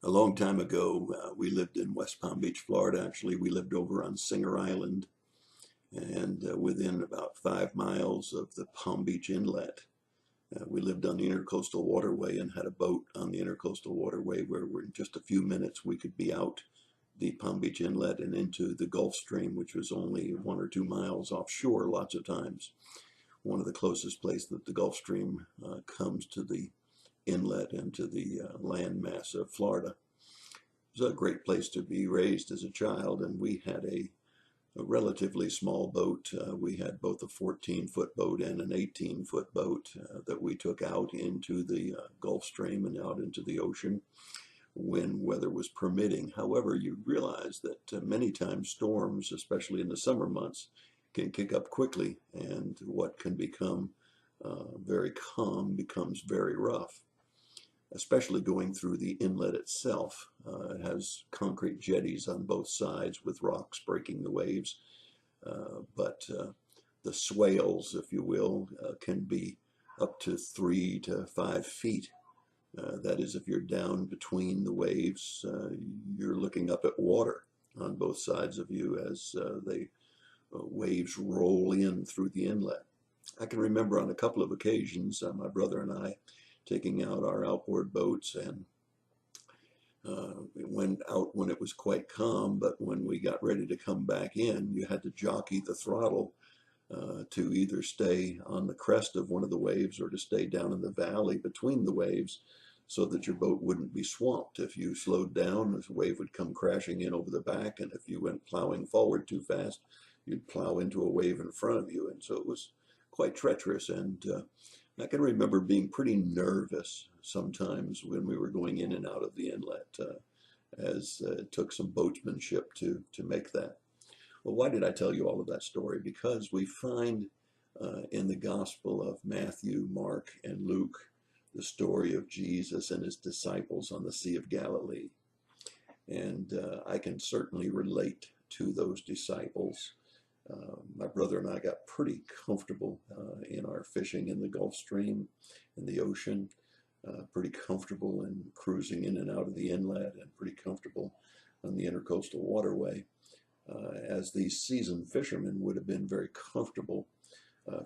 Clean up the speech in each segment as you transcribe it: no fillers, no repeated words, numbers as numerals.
A long time ago, we lived in West Palm Beach, Florida. Actually, we lived over on Singer Island and within about 5 miles of the Palm Beach Inlet. We lived on the Intercoastal Waterway and had a boat on the Intercoastal Waterway where in just a few minutes we could be out the Palm Beach Inlet and into the Gulf Stream, which was only 1 or 2 miles offshore lots of times. One of the closest places that the Gulf Stream comes to the inlet and to the land mass of Florida. It was a great place to be raised as a child, and we had a relatively small boat. We had both a 14-foot boat and an 18-foot boat that we took out into the Gulf Stream and out into the ocean when weather was permitting. However, you realize that many times storms, especially in the summer months, can kick up quickly, and what can become very calm becomes very rough, especially going through the inlet itself. It has concrete jetties on both sides with rocks breaking the waves, but the swales, if you will, can be up to 3 to 5 feet. That is, if you're down between the waves, you're looking up at water on both sides of you as the waves roll in through the inlet. I can remember on a couple of occasions, my brother and I taking out our outboard boats, and we went out when it was quite calm, but when we got ready to come back in, you had to jockey the throttle to either stay on the crest of one of the waves or to stay down in the valley between the waves so that your boat wouldn't be swamped. If you slowed down, a wave would come crashing in over the back, and if you went plowing forward too fast, you'd plow into a wave in front of you. And so it was quite treacherous, and I can remember being pretty nervous sometimes when we were going in and out of the inlet, as it took some boatsmanship to make that. Well, why did I tell you all of that story? Because we find in the Gospel of Matthew, Mark, and Luke the story of Jesus and his disciples on the Sea of Galilee. And I can certainly relate to those disciples. My brother and I got pretty comfortable in our fishing in the Gulf Stream, in the ocean, pretty comfortable in cruising in and out of the inlet, and pretty comfortable on the Intercoastal Waterway. As these seasoned fishermen would have been very comfortable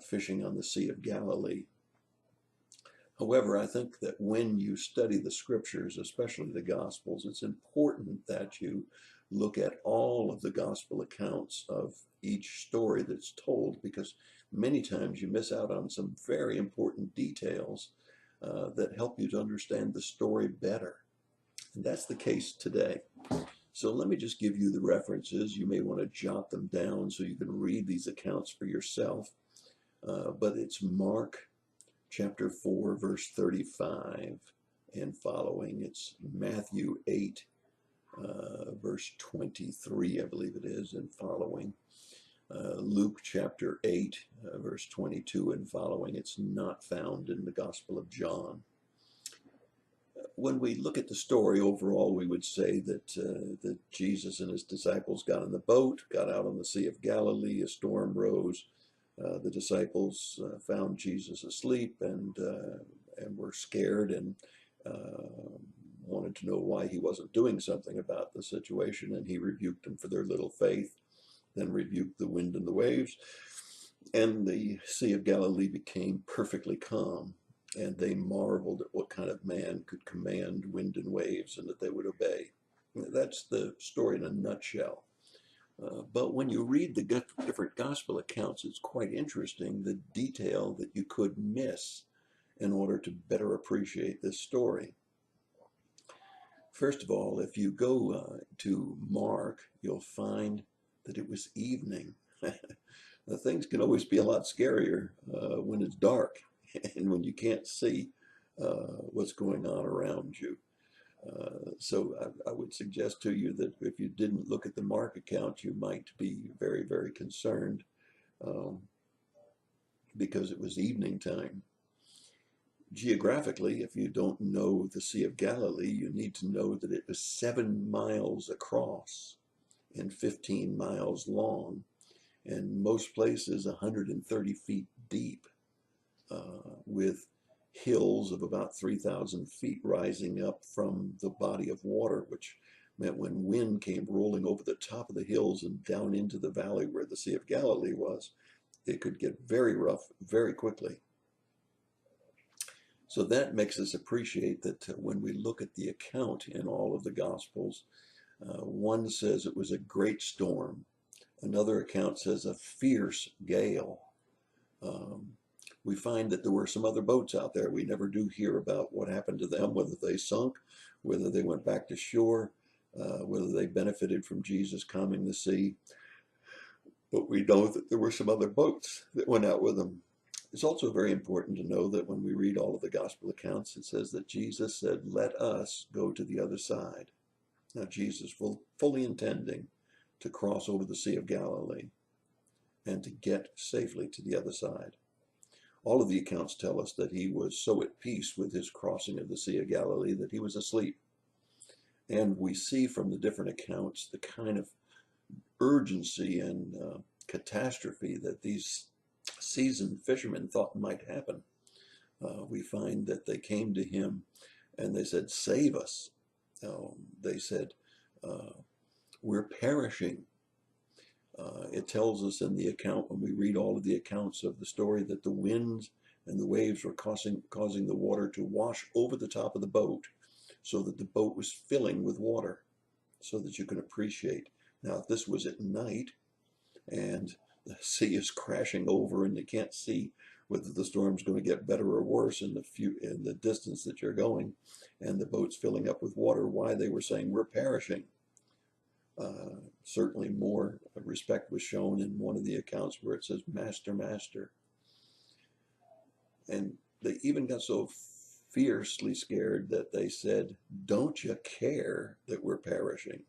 fishing on the Sea of Galilee. However, I think that when you study the scriptures, especially the Gospels, it's important that you look at all of the Gospel accounts of each story that's told, because many times you miss out on some very important details that help you to understand the story better. And that's the case today. So let me just give you the references. You may want to jot them down so you can read these accounts for yourself. But it's Mark chapter 4, verse 35 and following. It's Matthew 8, verse 23, I believe it is, and following. Luke chapter 8, verse 22 and following. It's not found in the Gospel of John. When we look at the story overall, we would say that Jesus and his disciples got in the boat, got out on the Sea of Galilee, a storm rose. The disciples found Jesus asleep and were scared and wanted to know why he wasn't doing something about the situation, and he rebuked them for their little faith, then rebuked the wind and the waves, and the Sea of Galilee became perfectly calm, and they marveled at what kind of man could command wind and waves and that they would obey. That's the story in a nutshell. But when you read the different gospel accounts, it's quite interesting the detail that you could miss in order to better appreciate this story. First of all, if you go to Mark, you'll find that it was evening. Things can always be a lot scarier when it's dark and when you can't see what's going on around you. So I would suggest to you that if you didn't look at the Mark account, you might be very, very concerned um, because it was evening time. Geographically, if you don't know the Sea of Galilee, you need to know that it was 7 miles across and 15 miles long, and most places 130 feet deep, with hills of about 3,000 feet rising up from the body of water, which meant when wind came rolling over the top of the hills and down into the valley where the Sea of Galilee was, it could get very rough very quickly. So that makes us appreciate that when we look at the account in all of the Gospels, one says it was a great storm. Another account says a fierce gale. We find that there were some other boats out there. We never do hear about what happened to them, whether they sunk, whether they went back to shore, whether they benefited from Jesus calming the sea. But we know that there were some other boats that went out with them. It's also very important to know that when we read all of the gospel accounts, it says that Jesus said, "Let us go to the other side." Now, Jesus fully intending to cross over the Sea of Galilee and to get safely to the other side. All of the accounts tell us that he was so at peace with his crossing of the Sea of Galilee that he was asleep. And we see from the different accounts the kind of urgency and catastrophe that these seasoned fishermen thought might happen. We find that they came to him and they said, "Save us." They said, "We're perishing." It tells us in the account, when we read all of the accounts of the story, that the winds and the waves were causing the water to wash over the top of the boat, so that the boat was filling with water, so that you can appreciate. Now, if this was at night and the sea is crashing over and you can't see whether the storm's going to get better or worse in the distance that you're going, and the boat's filling up with water, why they were saying, "We're perishing." Certainly more respect was shown in one of the accounts where it says, "Master, Master." And they even got so fiercely scared that they said, "Don't you care that we're perishing?"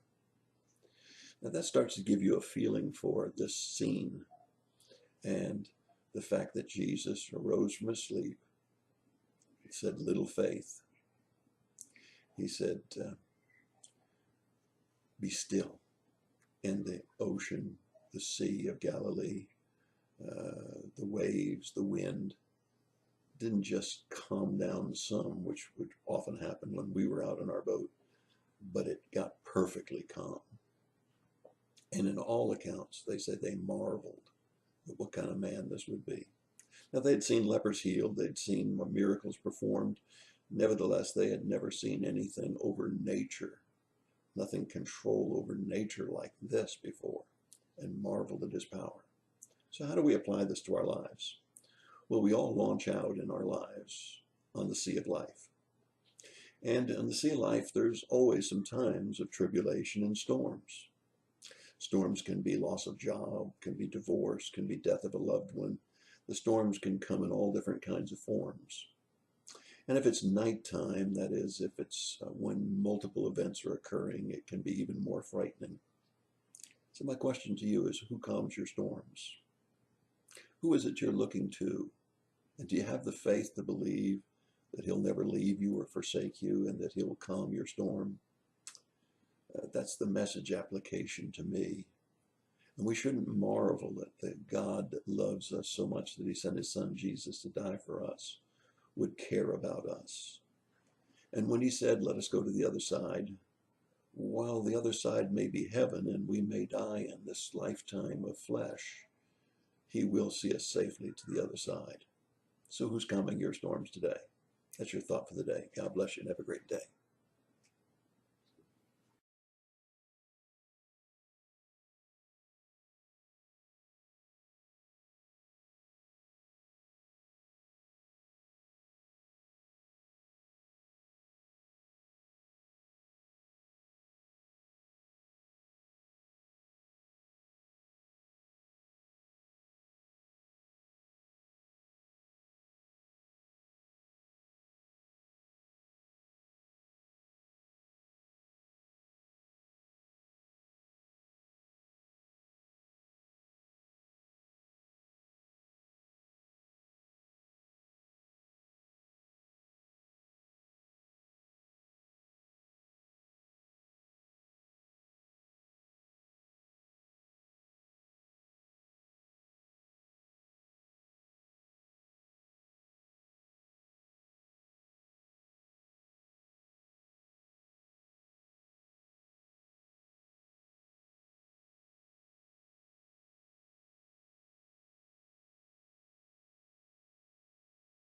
Now that starts to give you a feeling for this scene and the fact that Jesus arose from his sleep. He said, "Little faith." He said, "Be still." In the ocean, the Sea of Galilee, the waves, the wind didn't just calm down some, which would often happen when we were out in our boat, but it got perfectly calm. And in all accounts, they say they marveled at what kind of man this would be. Now, they'd seen lepers healed, they'd seen miracles performed. Nevertheless, they had never seen anything over nature, nothing control over nature like this before, and marveled at his power. So how do we apply this to our lives? Well, we all launch out in our lives on the sea of life. And on the sea of life, there's always some times of tribulation and storms. Storms can be loss of job, can be divorce, can be death of a loved one. The storms can come in all different kinds of forms. And if it's nighttime, that is, if it's when multiple events are occurring, it can be even more frightening. So my question to you is, who calms your storms? Who is it you're looking to? And do you have the faith to believe that he'll never leave you or forsake you and that he'll calm your storm? That's the message application to me. And we shouldn't marvel that the God that loves us so much that he sent his son Jesus to die for us would care about us. And when he said, "Let us go to the other side," while the other side may be heaven and we may die in this lifetime of flesh, he will see us safely to the other side. So who's calming your storms today? That's your thought for the day. God bless you and have a great day.